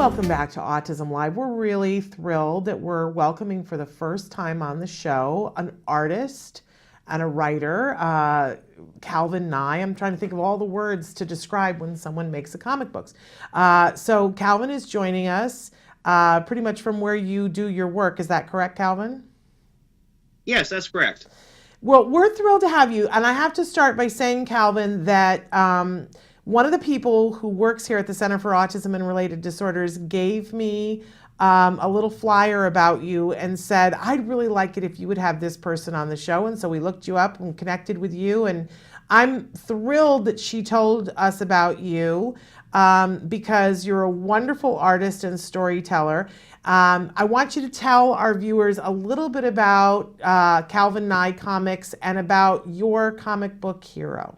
Welcome back to Autism Live. We're really thrilled that we're welcoming for the first time on the show an artist and a writer, Calvin Nye. I'm trying to think of all the words to describe when someone makes a comic books. So Calvin is joining us pretty much from where you do your work. Is that correct, Calvin? Yes, that's correct. Well, we're thrilled to have you. And I have to start by saying, Calvin, that one of the people who works here at the Center for Autism and Related Disorders gave me a little flyer about you and said, I'd really like it if you would have this person on the show. And so we looked you up and connected with you. And I'm thrilled that she told us about you because you're a wonderful artist and storyteller. I want you to tell our viewers a little bit about Calvin Nye Comics and about your comic book hero.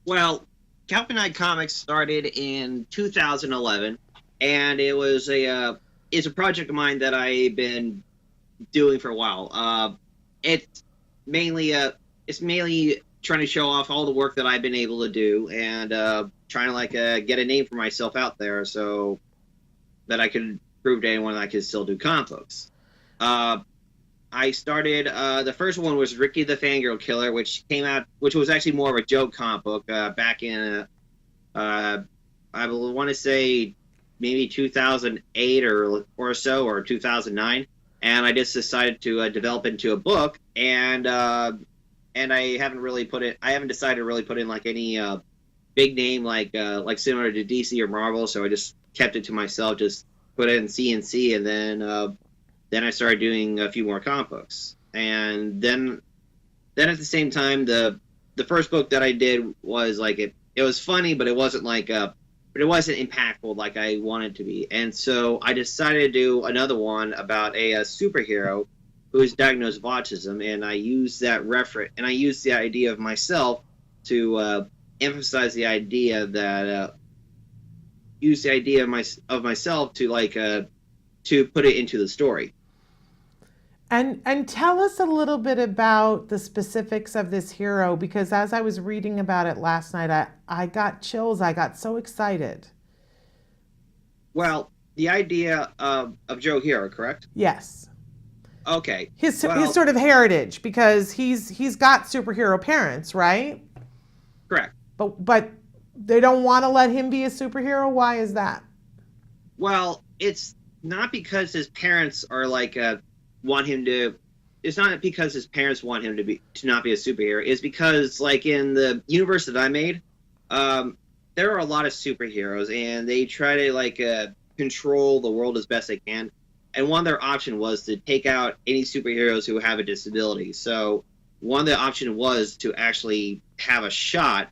Well, Calvin Nye Comics started in 2011, and it's a project of mine that I've been doing for a while. It's mainly trying to show off all the work that I've been able to do, and trying to get a name for myself out there, so that I could prove to anyone that I could still do comic books. I started, the first one was Ricky the Fangirl Killer, which was actually more of a joke comic book back in, I want to say maybe 2008 or so, or 2009. And I just decided to develop it into a book, and I haven't decided to really put in like any big name like similar to DC or Marvel, so I just kept it to myself, just put it in CNC, and then I started doing a few more comic books. And then at the same time, the first book that I did was it was funny, but it wasn't impactful like I wanted to be. And so I decided to do another one about a superhero who is diagnosed with autism, and I used the idea of myself to emphasize the idea that of myself to put it into the story. And tell us a little bit about the specifics of this hero, because as I was reading about it last night, I got chills. I got so excited. Well, the idea of Joe Hero, correct? Yes. Okay. His sort of heritage, because he's got superhero parents, right? Correct. But they don't want to let him be a superhero. Why is that? Well, it's not because his parents are want him to. It's not because his parents want him to not be a superhero. It's because in the universe that I made, there are a lot of superheroes, and they try to control the world as best they can. And one of their option was to take out any superheroes who have a disability. So one of the option was to actually have a shot,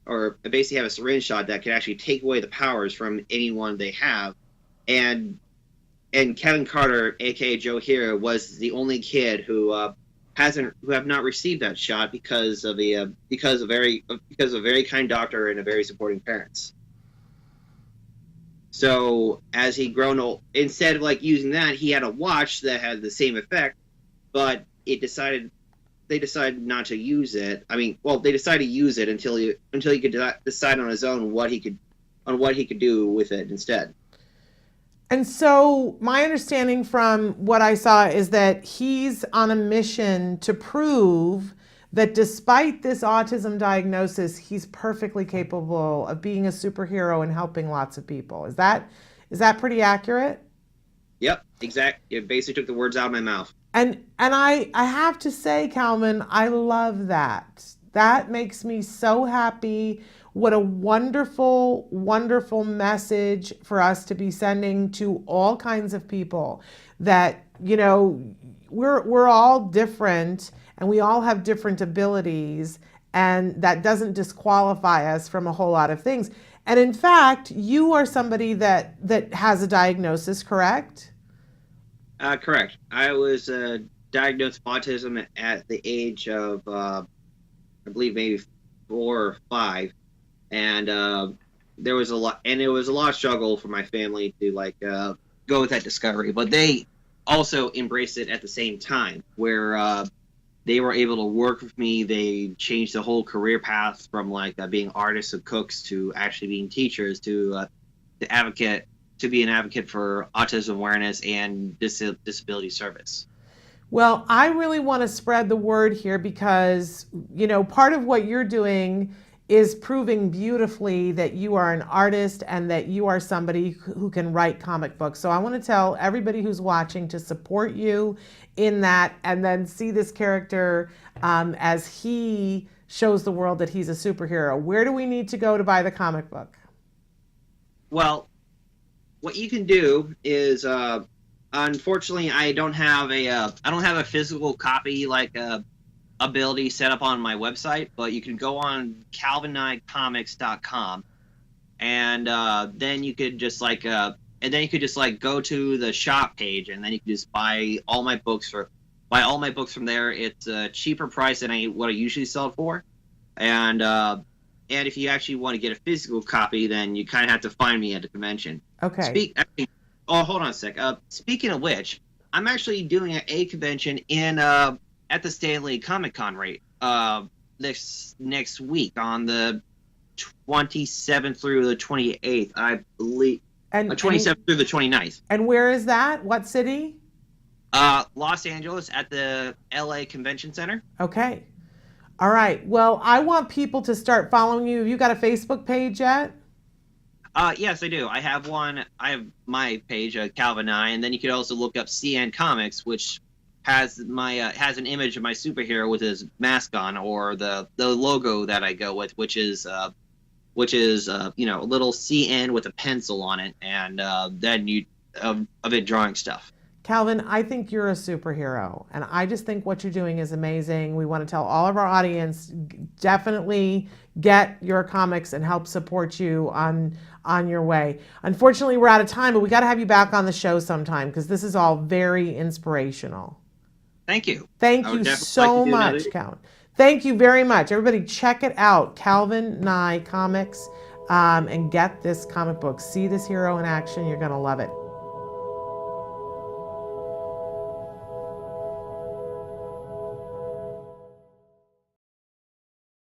or basically have a syringe shot that could actually take away the powers from anyone they have. And Kevin Carter, aka Joe Hero, was the only kid who have not received that shot because of a very kind doctor and a very supporting parents. So as he grown old, instead of using that, he had a watch that had the same effect, but they decided not to use it. I mean, well, they decided to use it until he could decide on his own what he could do with it instead. And so my understanding from what I saw is that he's on a mission to prove that despite this autism diagnosis, he's perfectly capable of being a superhero and helping lots of people. Is that pretty accurate? Yep, exactly. It basically took the words out of my mouth. And I have to say, Calvin, I love that. That makes me so happy. What a wonderful, wonderful message for us to be sending to all kinds of people, that, we're all different and we all have different abilities, and that doesn't disqualify us from a whole lot of things. And in fact, you are somebody that has a diagnosis, correct? Correct. I was diagnosed with autism at the age of, I believe, maybe 4 or 5. And there was a lot of struggle for my family to go with that discovery, but they also embraced it at the same time, where they were able to work with me. They changed the whole career path from being artists and cooks to actually being teachers to advocate to be an advocate for autism awareness and disability service. Well, I really want to spread the word here because, you know, part of what you're doing is proving beautifully that you are an artist and that you are somebody who can write comic books. So I want to tell everybody who's watching to support you in that and then see this character as he shows the world that he's a superhero. Where do we need to go to buy the comic book? Well, what you can do is, unfortunately, I don't have a physical copy like ability set up on my website, but you can go on calvinnyecomics.com, and then you could just go to the shop page, and then you can just buy all my books from there. It's a cheaper price than what I usually sell it for, and if you actually want to get a physical copy, then you kind of have to find me at a convention. Okay. Hold on a sec. Speaking of which, I'm actually doing a convention at the Stanley Comic Con next week on the 27th through the 28th, I believe. And 27th through the 29th. And where is that? What city? Los Angeles at the LA Convention Center. Okay. All right. Well, I want people to start following you. Have you got a Facebook page yet? Yes, I do. I have one. I have my page, Calvin Nye, and then you could also look up CN Comics, which has an image of my superhero with his mask on, or the logo that I go with, which is a little CN with a pencil on it, and then of it drawing stuff. Calvin, I think you're a superhero, and I just think what you're doing is amazing. We want to tell all of our audience, definitely get your comics and help support you on your way. Unfortunately, we're out of time, but we got to have you back on the show sometime because this is all very inspirational. Thank you. Thank you so much, Calvin. Thank you very much. Everybody check it out, Calvin Nye Comics, and get this comic book. See this hero in action. You're going to love it.